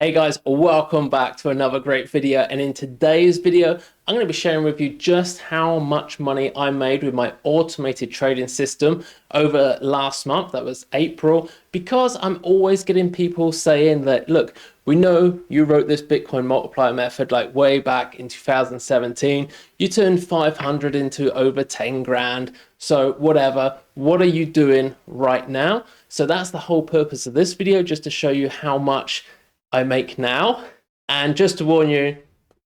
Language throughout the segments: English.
Hey guys, welcome back to another great video, and in today's video I'm going to be sharing with you just how much money I made with my automated trading system over last month. That was April, because I'm always getting people saying that, look, we know you wrote this Bitcoin multiplier method like way back in 2017. You turned 500 into over 10 grand. So whatever, what are you doing right now? So that's the whole purpose of this video, just to show you how much I make now. And just to warn you,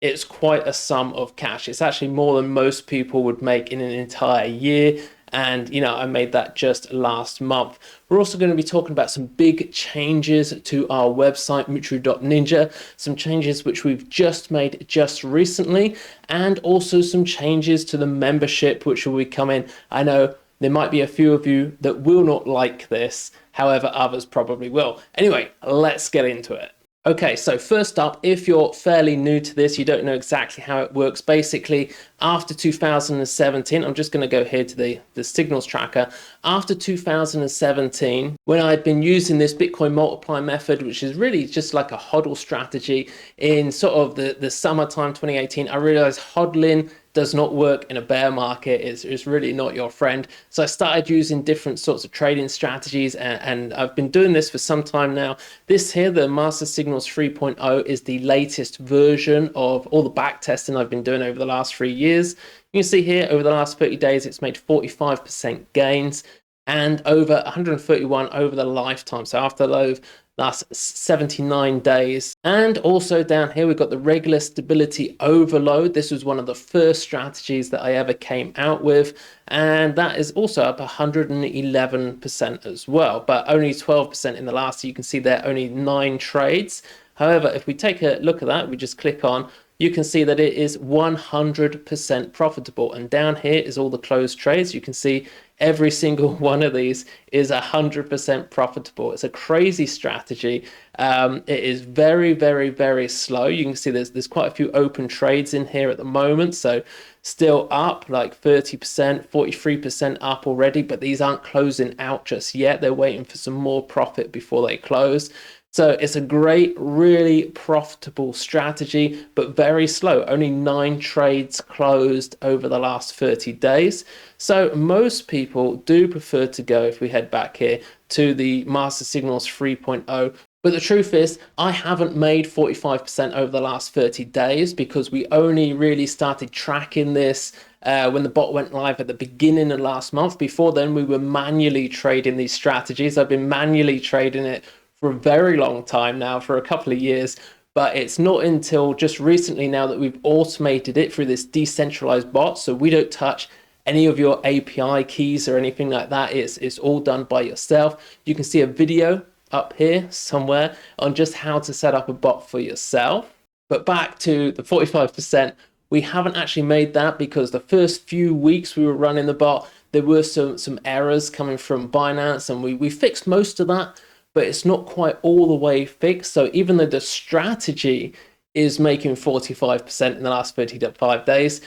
it's quite a sum of cash. It's actually more than most people would make in an entire year. And, you know, I made that just last month. We're also going to be talking about some big changes to our website, Moocharoo.ninja, some changes which we've just made just recently, and also some changes to the membership, which will be coming. I know there might be a few of you that will not like this. However, others probably will. Anyway, let's get into it. Okay, so first up, if you're fairly new to this, you don't know exactly how it works. Basically, after 2017, I'm just going to go here to the signals tracker. After 2017, when I had been using this Bitcoin multiply method, which is really just like a HODL strategy, in sort of the summertime 2018, I realized HODLing does not work in a bear market. It's really not your friend. So I started using different sorts of trading strategies, and I've been doing this for some time now. This here, the Master Signals 3.0, is the latest version of all the back testing I've been doing over the last 3 years. You can see here, over the last 30 days, it's made 45% gains and over 131 over the lifetime. So after the last 79 days. And also down here, we've got the regular stability overload. This was one of the first strategies that I ever came out with, and that is also up 111% as well, but only 12% in the last. So you can see there only 9 trades. However, if we take a look at that, we just click on, you can see that it is 100% profitable. And down here is all the closed trades. You can see every single one of these is 100% profitable. It's a crazy strategy. It is very, very, very slow. You can see there's quite a few open trades in here at the moment. So still up like 30%, 43% up already, but these aren't closing out just yet. They're waiting for some more profit before they close. So it's a great, really profitable strategy, but very slow. Only 9 trades closed over the last 30 days. So most people do prefer to go, if we head back here, to the Master Signals 3.0. But the truth is, I haven't made 45% over the last 30 days because we only really started tracking this when the bot went live at the beginning of last month. Before then, we were manually trading these strategies. I've been manually trading it for a very long time now, for a couple of years, but it's not until just recently now that we've automated it through this decentralized bot. So we don't touch any of your API keys or anything like that. It's all done by yourself. You can see a video up here somewhere on just how to set up a bot for yourself. But back to the 45%, we haven't actually made that because the first few weeks we were running the bot, there were some errors coming from Binance, and we fixed most of that, but it's not quite all the way fixed. So even though the strategy is making 45% in the last 35 days,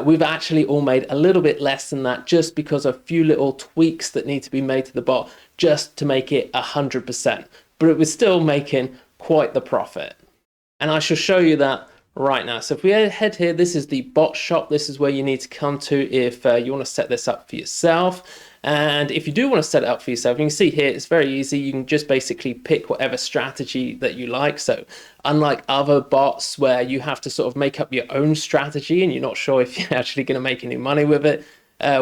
we've actually all made a little bit less than that, just because of a few little tweaks that need to be made to the bot just to make it 100%. But it was still making quite the profit. And I shall show you that right now. So if we head here, this is the bot shop. This is where you need to come to if you want to set this up for yourself. And if you do want to set it up for yourself, you can see here, it's very easy. You can just basically pick whatever strategy that you like. So unlike other bots where you have to sort of make up your own strategy and you're not sure if you're actually going to make any money with it,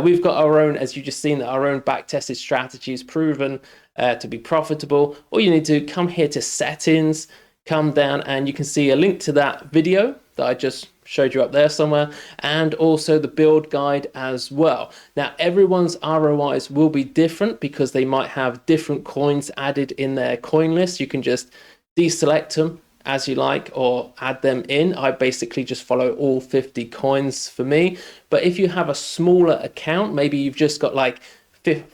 we've got our own, as you just seen, that our own back-tested strategy is proven to be profitable. All you need to come here to settings, come down, and you can see a link to that video that I just showed you up there somewhere, and also the build guide as well. Now, everyone's ROIs will be different because they might have different coins added in their coin list. You can just deselect them as you like or add them in. I basically just follow all 50 coins for me. But if you have a smaller account, maybe you've just got like $500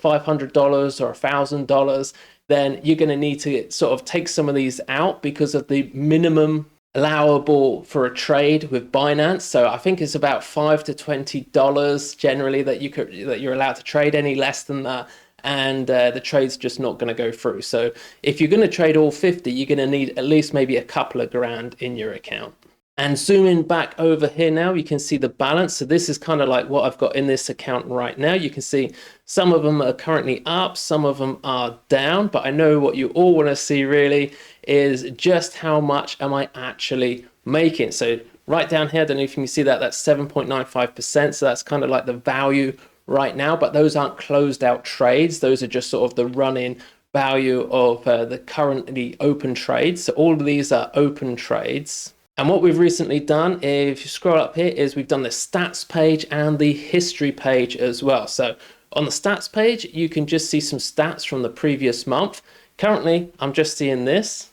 or $1,000, then you're going to need to sort of take some of these out because of the minimum allowable for a trade with Binance. So I think it's about $5 to $20 generally that you're allowed to trade. Any less than that, and the trade's just not going to go through. So if you're going to trade all 50, you're going to need at least maybe a couple of grand in your account. And zooming back over here now, you can see the balance. So this is kind of like what I've got in this account right now. You can see some of them are currently up, some of them are down, but I know what you all want to see really is just how much am I actually making. So right down here, I don't know if you can see that, that's 7.95%. So that's kind of like the value right now, but those aren't closed out trades. Those are just sort of the running value of the currently open trades. So all of these are open trades. And what we've recently done, if you scroll up here, is we've done the stats page and the history page as well. So on the stats page, you can just see some stats from the previous month. Currently, I'm just seeing this.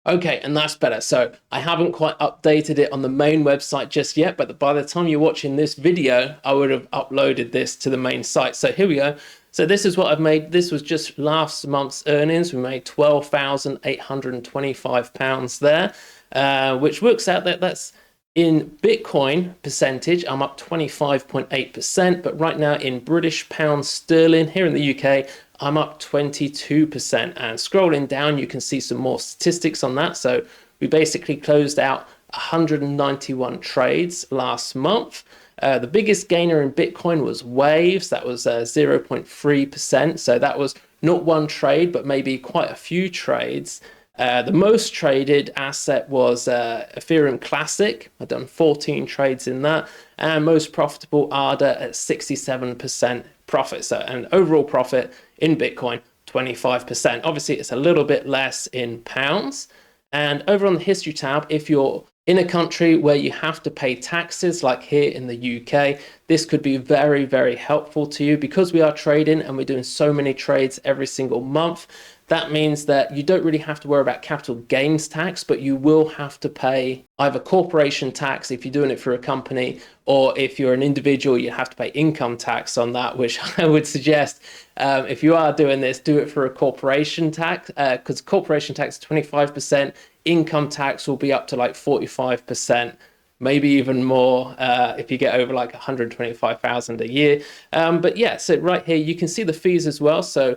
Okay, and that's better. So I haven't quite updated it on the main website just yet, but by the time you're watching this video, I would have uploaded this to the main site. So here we go. So this is what I've made. This was just last month's earnings. We made £12,825 there. Which works out that that's in Bitcoin percentage, I'm up 25.8%, but right now in British pound sterling here in the UK, I'm up 22%. And scrolling down, you can see some more statistics on that. So we basically closed out 191 trades last month. The biggest gainer in Bitcoin was Waves. That was 0.3%. So that was not one trade, but maybe quite a few trades. The most traded asset was Ethereum Classic. I've done 14 trades in that, and most profitable ADA at 67% profit. So an overall profit in Bitcoin, 25%. Obviously, it's a little bit less in pounds. And over on the history tab, if you're in a country where you have to pay taxes, like here in the UK, this could be very, very helpful to you because we are trading and we're doing so many trades every single month. That means that you don't really have to worry about capital gains tax, but you will have to pay either corporation tax if you're doing it for a company, or if you're an individual, you have to pay income tax on that, which I would suggest if you are doing this, do it for a corporation tax, because corporation tax is 25%, income tax will be up to like 45%. Maybe even more if you get over like 125,000 a year. But yeah, so right here, you can see the fees as well. So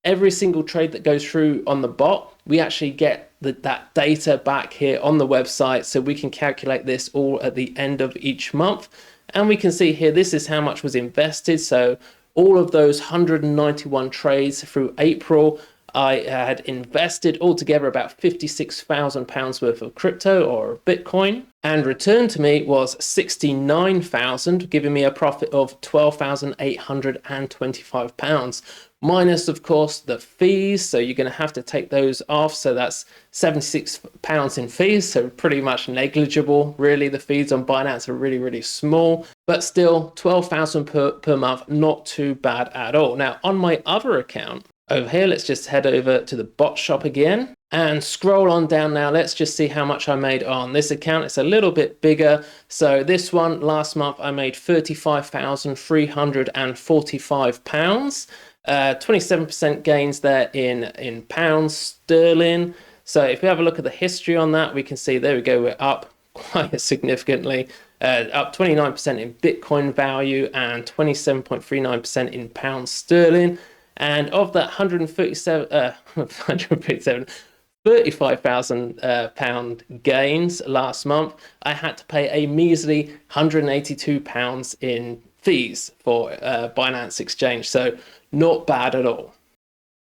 every single trade that goes through on the bot, we actually get that data back here on the website, so we can calculate this all at the end of each month. And we can see here, this is how much was invested. So all of those 191 trades through April, I had invested altogether about £56,000 worth of crypto or Bitcoin, and returned to me was 69,000, giving me a profit of £12,825, minus of course the fees. So you're going to have to take those off. So that's £76 in fees. So pretty much negligible. Really, the fees on Binance are really, really small, but still 12,000 per month, not too bad at all. Now on my other account, over here, let's just head over to the bot shop again and scroll on down now. Let's just see how much I made on this account. It's a little bit bigger. So this one, last month, I made £35,345, 27% gains there in pounds sterling. So if we have a look at the history on that, we can see, there we go, we're up quite significantly. Up 29% in Bitcoin value and 27.39% in pounds sterling. And of that 35,000 pound gains last month, I had to pay a measly £182 in fees for Binance Exchange. So not bad at all.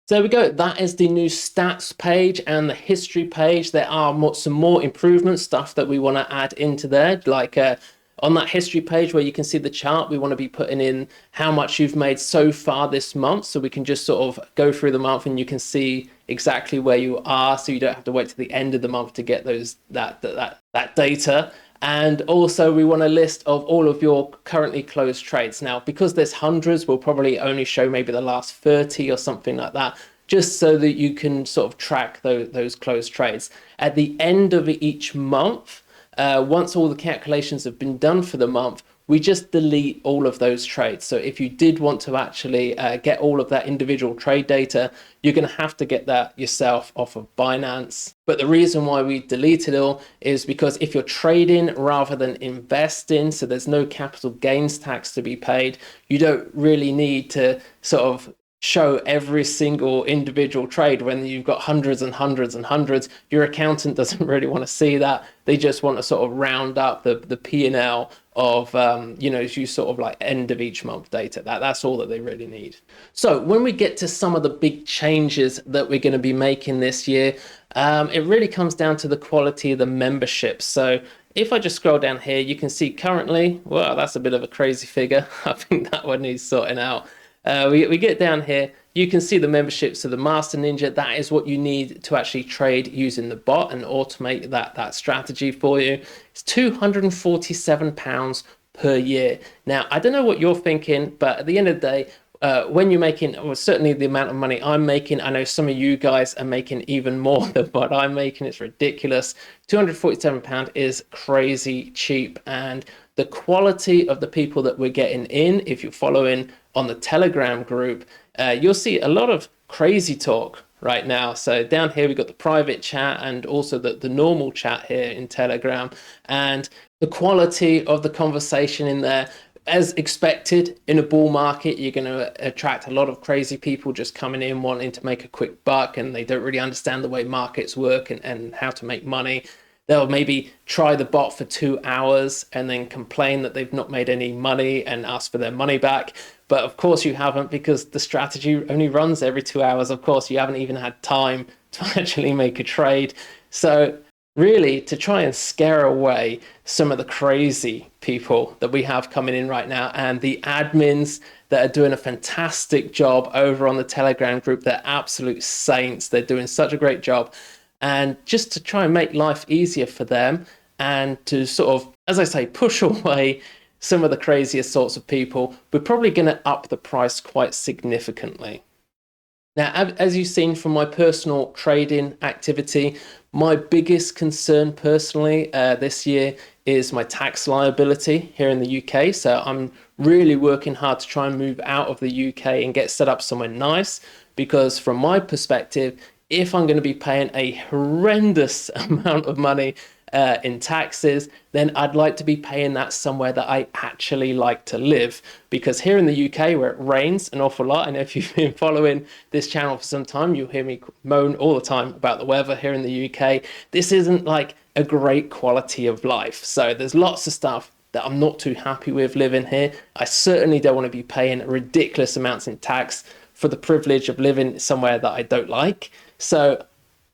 So there we go. That is the new stats page and the history page. There are some more improvements, stuff that we want to add into there, like on that history page where you can see the chart, we want to be putting in how much you've made so far this month. So we can just sort of go through the month and you can see exactly where you are. So you don't have to wait to the end of the month to get that data. And also we want a list of all of your currently closed trades. Now, because there's hundreds, we'll probably only show maybe the last 30 or something like that, just so that you can sort of track those closed trades. At the end of each month, once all the calculations have been done for the month, we just delete all of those trades. So if you did want to actually get all of that individual trade data, you're going to have to get that yourself off of Binance. But the reason why we delete it all is because if you're trading rather than investing, so there's no capital gains tax to be paid, you don't really need to sort of show every single individual trade when you've got hundreds and hundreds and hundreds. Your accountant doesn't really want to see that. They just want to sort of round up the P&L of you sort of like end of each month data. That's all that they really need. So when we get to some of the big changes that we're going to be making this year, it really comes down to the quality of the membership. So if I just scroll down here, you can see currently, well, that's a bit of a crazy figure. I think that one needs sorting out. We get down here, you can see the memberships of the Master Ninja. That is what you need to actually trade using the bot and automate that strategy for you. It's £247 per year. Now, I don't know what you're thinking, but at the end of the day, when you're making, well, certainly the amount of money I'm making, I know some of you guys are making even more than what I'm making. It's ridiculous. £247 is crazy cheap, and the quality of the people that we're getting in, if you're following on the Telegram group, you'll see a lot of crazy talk right now. So down here, we've got the private chat and also the normal chat here in Telegram, and the quality of the conversation in there. As expected, in a bull market, you're going to attract a lot of crazy people just coming in wanting to make a quick buck, and they don't really understand the way markets work and how to make money. They'll maybe try the bot for 2 hours and then complain that they've not made any money and ask for their money back. But of course you haven't, because the strategy only runs every 2 hours. Of course, you haven't even had time to actually make a trade. So really, to try and scare away some of the crazy people that we have coming in right now, and the admins that are doing a fantastic job over on the Telegram group, they're absolute saints. They're doing such a great job. And just to try and make life easier for them, and to sort of, as I say, push away some of the craziest sorts of people, we're probably going to up the price quite significantly. Now, as you've seen from my personal trading activity, my biggest concern personally this year is my tax liability here in the UK. So I'm really working hard to try and move out of the UK and get set up somewhere nice, because from my perspective, if I'm going to be paying a horrendous amount of money in taxes, then I'd like to be paying that somewhere that I actually like to live. Because here in the UK, where it rains an awful lot, I know if you've been following this channel for some time, you'll hear me moan all the time about the weather here in the UK. This isn't like a great quality of life. So there's lots of stuff that I'm not too happy with living here. I certainly don't want to be paying ridiculous amounts in tax for the privilege of living somewhere that I don't like. So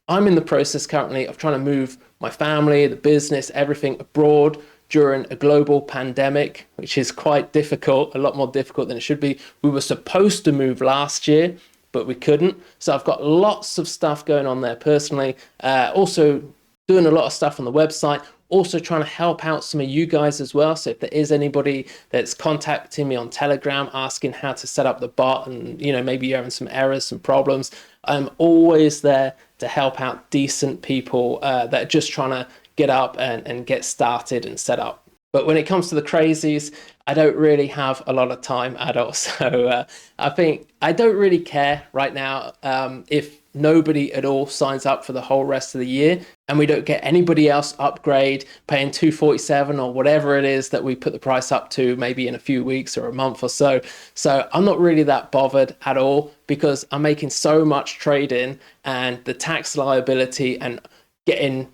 I'm in the process currently of trying to move my family, the business, everything abroad during a global pandemic, which is quite difficult, a lot more difficult than it should be. We were supposed to move last year, but we couldn't. So I've got lots of stuff going on there personally. Also doing a lot of stuff on the website. Also trying to help out some of you guys as well. So if there is anybody that's contacting me on Telegram asking how to set up the bot, and maybe you're having some errors, some problems, I'm always there to help out decent people that are just trying to get up and get started and set up. But when it comes to the crazies, I don't really have a lot of time at all. So I think I don't really care right now if nobody at all signs up for the whole rest of the year and we don't get anybody else upgrade paying $247 or whatever it is that we put the price up to, maybe in a few weeks or a month or so. So I'm not really that bothered at all, because I'm making so much trading, and the tax liability and getting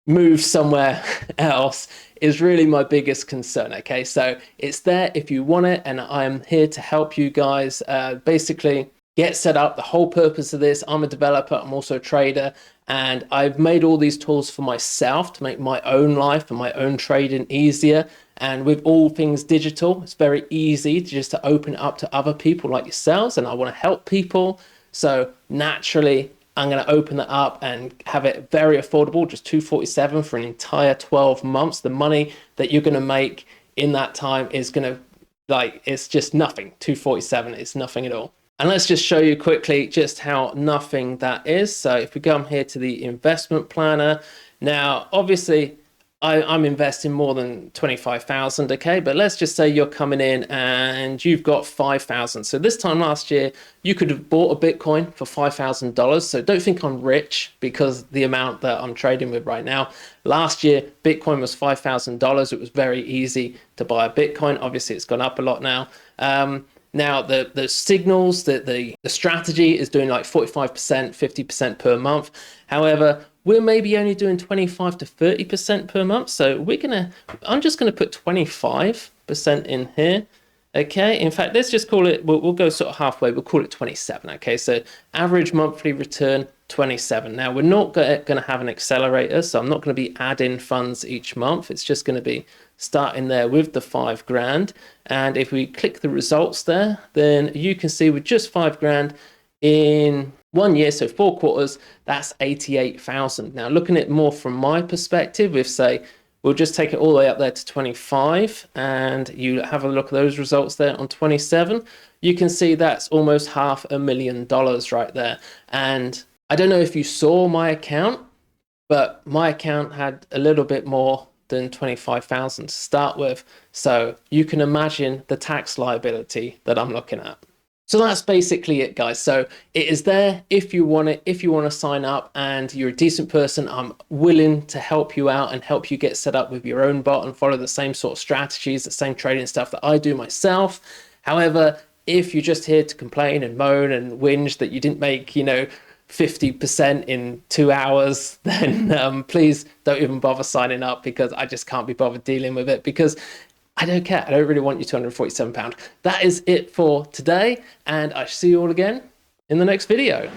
moved somewhere else is really my biggest concern. Okay, so it's there if you want it, and I'm here to help you guys basically get set up. The whole purpose of this, I'm a developer, I'm also a trader, and I've made all these tools for myself to make my own life and my own trading easier. And with all things digital, it's very easy to open it up to other people like yourselves, and I want to help people. So naturally, I'm going to open that up and have it very affordable, just $247 for an entire 12 months. The money that you're going to make in that time is going to, it's just nothing. $247 is nothing at all. And let's just show you quickly just how nothing that is. So if we come here to the investment planner, now obviously I'm investing more than 25,000, okay? But let's just say you're coming in and you've got 5,000. So this time last year, you could have bought a Bitcoin for $5,000. So don't think I'm rich because the amount that I'm trading with right now. Last year, Bitcoin was $5,000. It was very easy to buy a Bitcoin. Obviously, it's gone up a lot now. Now, the signals that the strategy is doing like 45%, 50% per month. However, we're maybe only doing 25 to 30% per month. So I'm just gonna put 25% in here. Okay, in fact, let's just call it, we'll go sort of halfway, we'll call it 27. Okay, so average monthly return 27. Now, we're not going to have an accelerator, so I'm not going to be adding funds each month. It's just going to be starting there with the 5 grand. And if we click the results there, then you can see with just 5 grand in 1 year, so 4 quarters, that's 88,000. Now, looking at it more from my perspective, if say, we'll just take it all the way up there to 25 and you have a look at those results there on 27. You can see that's almost $500,000 right there. And I don't know if you saw my account, but my account had a little bit more than 25,000 to start with. So you can imagine the tax liability that I'm looking at. So that's basically it, guys. So it is there if you want it, if you want to sign up and you're a decent person, I'm willing to help you out and help you get set up with your own bot and follow the same sort of strategies, the same trading stuff that I do myself. However, if you're just here to complain and moan and whinge that you didn't make, 50% in 2 hours, then please don't even bother signing up, because I just can't be bothered dealing with it, because I don't care. I don't really want you £247. That is it for today, and I see you all again in the next video.